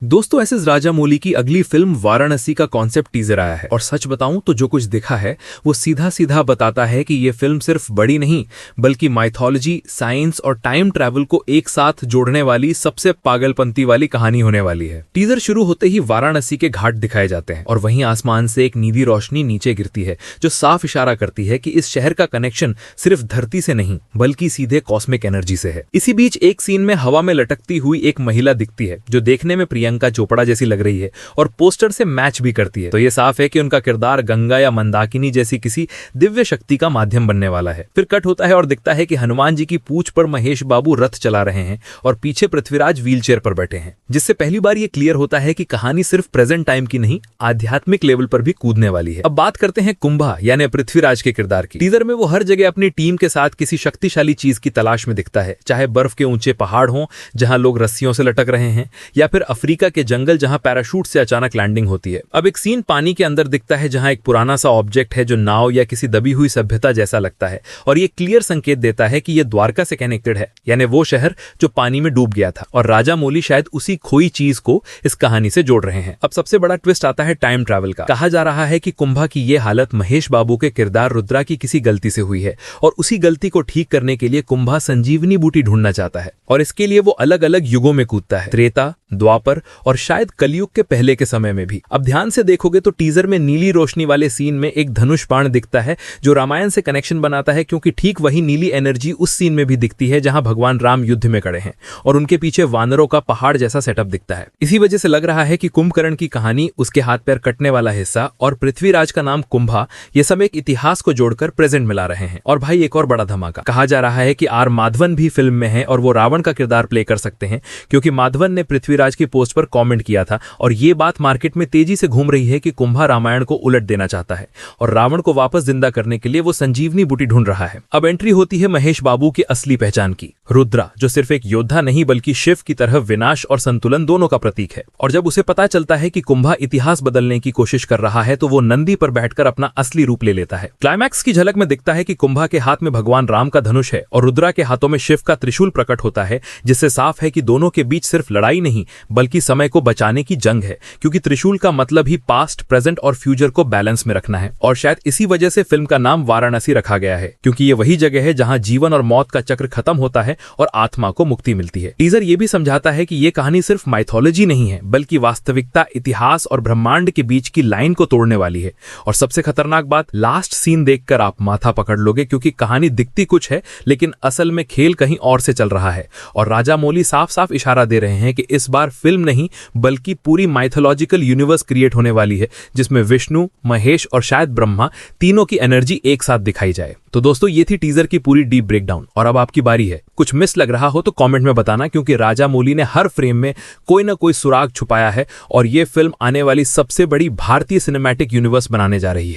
दोस्तों S S Rajamouli की अगली फिल्म वाराणसी का कॉन्सेप्ट टीजर आया है और सच बताऊं तो जो कुछ दिखा है वो सीधा सीधा बताता है कि ये फिल्म सिर्फ बड़ी नहीं बल्कि माइथोलॉजी, साइंस और टाइम ट्रैवल को एक साथ जोड़ने वाली सबसे पागलपंती वाली कहानी होने वाली है। टीजर शुरू होते ही वाराणसी के घाट दिखाए जाते हैं और वहीं आसमान से एक नीली रोशनी नीचे गिरती है जो साफ इशारा करती है कि इस शहर का कनेक्शन सिर्फ धरती से नहीं बल्कि सीधे कॉस्मिक एनर्जी से है। इसी बीच एक सीन में हवा में लटकती हुई एक महिला दिखती है जो देखने में प्रियंका चोपड़ा जैसी लग रही है और पोस्टर से मैच भी करती है, तो ये साफ है कि उनका किरदार गंगा या मंदाकिनी जैसी किसी दिव्य शक्ति का माध्यम बनने वाला है। फिर कट होता है और दिखता है कि हनुमान जी की पूंछ पर महेश बाबू रथ चला रहे हैं और पीछे पृथ्वीराज व्हीलचेयर पर बैठे हैं, जिससे पहली बार ये क्लियर होता है कि कहानी सिर्फ प्रेजेंट टाइम की नहीं आध्यात्मिक लेवल पर भी कूदने वाली है। अब बात करते हैं कुंभा यानी पृथ्वीराज के किरदार की। टीजर में वो हर जगह अपनी टीम के साथ किसी शक्तिशाली चीज की तलाश में दिखता है, चाहे बर्फ के ऊंचे पहाड़ हों जहां लोग रस्सियों से लटक रहे हैं या फिर अफ्रीका के जंगल जहां पैराशूट से अचानक लैंडिंग होती है। अब एक सीन पानी के अंदर दिखता है जहां एक पुराना सा ऑब्जेक्ट है जो नाव या किसी दबी हुई सभ्यता जैसा लगता है और ये क्लियर संकेत देता है कि ये द्वारका से कनेक्टेड है, यानी वो शहर जो पानी में डूब गया था और राजामौली शायद उसी खोई चीज को इस कहानी से जोड़ रहे हैं। अब सबसे बड़ा ट्विस्ट आता है टाइम ट्रैवल का। कहा जा रहा है कि कुंभा की ये हालत महेश बाबू के किरदार रुद्रा की किसी गलती से हुई है और उसी गलती को ठीक करने के लिए कुंभा संजीवनी बूटी ढूंढना चाहता है और इसके लिए वो अलग अलग युगों में कूदता है, त्रेता, द्वापर और शायद कलयुग के पहले के समय में भी। अब ध्यान से देखोगे तो टीजर में नीली रोशनी वाले सीन में एक धनुष बाण दिखता है जो रामायण से कनेक्शन बनाता है, क्योंकि ठीक वही नीली एनर्जी उस सीन में भी दिखती है जहां भगवान राम युद्ध में खड़े हैं और उनके पीछे वानरों का पहाड़ जैसा सेटअप दिखता है। इसी वजह से लग रहा है कि कुंभकर्ण की कहानी, उसके हाथ पैर कटने वाला हिस्सा और पृथ्वीराज का नाम कुंभा, ये सब एक इतिहास को जोड़कर प्रेजेंट मिला रहे हैं। और भाई एक और बड़ा धमाका, कहा जा रहा है कि आर माधवन भी फिल्म में है और वो रावण का किरदार प्ले कर सकते हैं, क्योंकि माधवन ने पृथ्वीराज की पोस्ट पर कमेंट किया था और ये बात मार्केट में तेजी से घूम रही है कि कुंभा रामायण को उलट देना चाहता है और रावण को वापस जिंदा करने के लिए वो संजीवनी बूटी ढूंढ रहा है। अब एंट्री होती है महेश बाबू की असली पहचान की, रुद्रा, जो सिर्फ एक योद्धा नहीं बल्कि शिव की तरह विनाश और संतुलन दोनों का प्रतीक है। और जब उसे पता चलता है कि कुंभा इतिहास बदलने की कोशिश कर रहा है तो वो नंदी पर बैठकर अपना असली रूप ले लेता है। क्लाइमैक्स की झलक में दिखता है कि कुंभा के हाथ में भगवान राम का धनुष है और रुद्रा के हाथों में शिव का त्रिशूल प्रकट होता है, जिससे साफ है कि दोनों के बीच सिर्फ लड़ाई नहीं बल्कि समय को बचाने की जंग है, क्योंकि त्रिशूल का मतलब ही पास्ट, प्रेजेंट और फ्यूचर को बैलेंस में रखना है। और शायद इसी वजह से फिल्म का नाम वाराणसी रखा गया है, क्योंकि ये वही जगह है जहां जीवन और मौत का चक्र खत्म होता है और आत्मा को मुक्ति मिलती है। टीजर ये भी समझाता है कि ये कहानी सिर्फ माइथोलॉजी नहीं है बल्कि वास्तविकता, इतिहास और ब्रह्मांड के बीच की लाइन को तोड़ने वाली है। और सबसे खतरनाक बात, लास्ट सीन देखकर आप माथा पकड़ लोगे, क्योंकि कहानी दिखती कुछ है लेकिन असल में खेल कहीं और से चल रहा है और राजामौली साफ साफ इशारा दे रहे हैं कि इस बार फिल्म नहीं बल्कि पूरी माइथोलॉजिकल यूनिवर्स क्रिएट होने वाली है, जिसमें विष्णु, महेश और शायद ब्रह्मा तीनों की एनर्जी एक साथ दिखाई जाए। तो दोस्तों ये थी टीजर की पूरी डीप ब्रेकडाउन और अब आपकी बारी है। कुछ मिस लग रहा हो तो कमेंट में बताना, क्योंकि राजामौली ने हर फ्रेम में कोई ना कोई सुराग छुपाया है और ये फिल्म आने वाली सबसे बड़ी भारतीय सिनेमैटिक यूनिवर्स बनाने जा रही है।